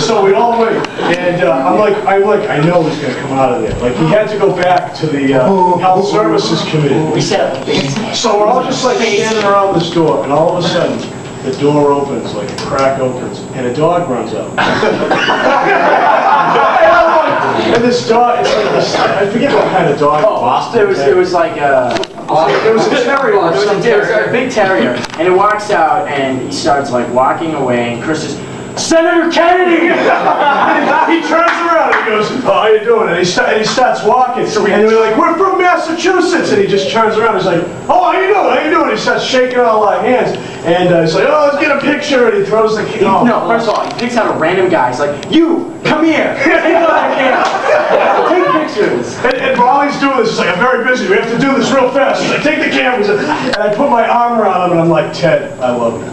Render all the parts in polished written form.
So we all wait, and I know he's gonna come out of there. Like, he had to go back to the Health Services Committee. We set up a big So we're all just like standing around this door, and all of a sudden, the door opens, like a crack opens, and a dog runs out. And this dog, it's like this, I forget what kind of dog. Boston. It was like a... It was a terrier. It was a big terrier, and it walks out, and he starts like walking away, and Chris is, Senator Kennedy! He turns around and he goes, oh, how you doing? And he starts walking. And we're like, we're from Massachusetts. And he just turns around and he's like, oh, how you doing? How you doing? He starts shaking all our hands. And he's like, oh, let's get a picture. And he throws the camera. No, first of all, he picks out a random guy. He's like, you, come here. Take pictures. And while he's doing this, he's like, I'm very busy. We have to do this real fast. He's like, take the cameras. And I put my arm around him and I'm like, Ted, I love you.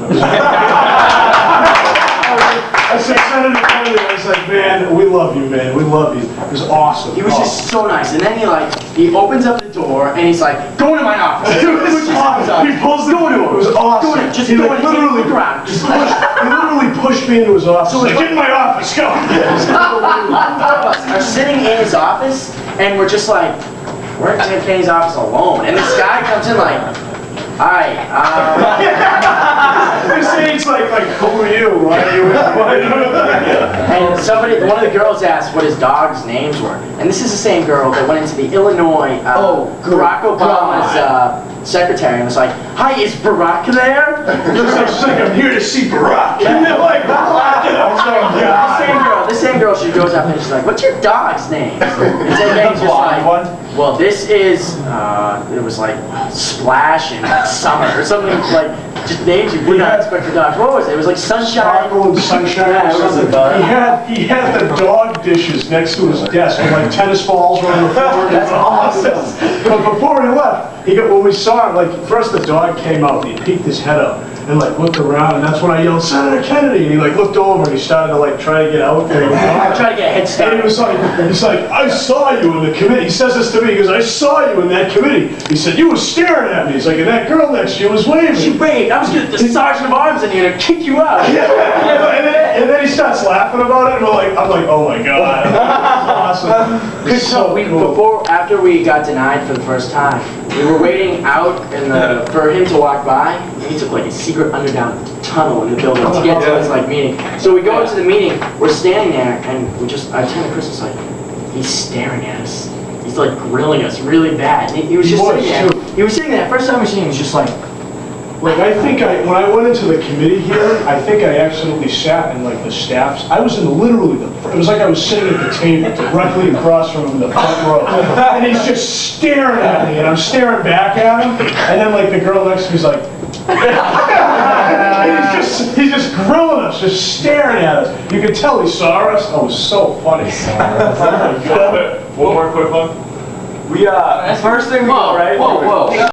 I said, Senator Kennedy, I was like, man, we love you, man. We love you. It was awesome. He was just so nice. And then he opens up the door and he's like, go into my office. It was awesome. He pulls the door. It was awesome. Just he go like, in, literally look around. he literally pushed me into his office. So like, get in my office, go. Are sitting in his office and we're just like, we're in Ted Kennedy's office alone. And this guy comes in like, hi. They're saying it's like, who are you? Why are you? And one of the girls asked what his dog's names were. And this is the same girl that went into the Illinois, Barack Obama's secretary and was like, hi, is Barack there? She's like, I'm here to see Barack. And they're like, the same girl, she goes up and she's like, what's your dog's name? And Ted just like, well, this is, it was like Splash and Summer or something like, just names you would not expect for dogs. What was it? It was like Sunshine. Sparkle and Sunshine. Yeah, it was he had the dog dishes next to his desk with like tennis balls on the floor. That's awesome. But before he left, when we saw him, like first the dog came out and he peeked his head up and like looked around, and that's when I yelled, Senator Kennedy, and he like looked over and he started to like try to get out there. I tried to get a head start. And he was like, he's like, I saw you in the committee. He says this to me, he goes, I saw you in that committee. He said, you were staring at me. He's like, and that girl next to you was waving. She waved. I was getting the sergeant of arms in here to kick you out. And then he starts laughing about it, and I'm like, oh my god. Awesome. After we got denied for the first time, we were waiting out for him to walk by. He took like a secret underground tunnel in the building to get to this like meeting. So we go into the meeting, we're standing there, and I turned to Chris, was like, he's staring at us. He's like grilling us really bad. And he was just sitting there. He was sitting there. First time we seen him, he was just like I think when I went into the committee here, I think I accidentally sat in like the staffs. I was in literally it was like I was sitting at the table directly across from him in the front row. And he's just staring at me, and I'm staring back at him, and then like the girl next to me's like, he's just grilling us, just staring at us. You could tell he saw us. Oh, it was so funny. One more quick one. We, first thing we go, right? Whoa.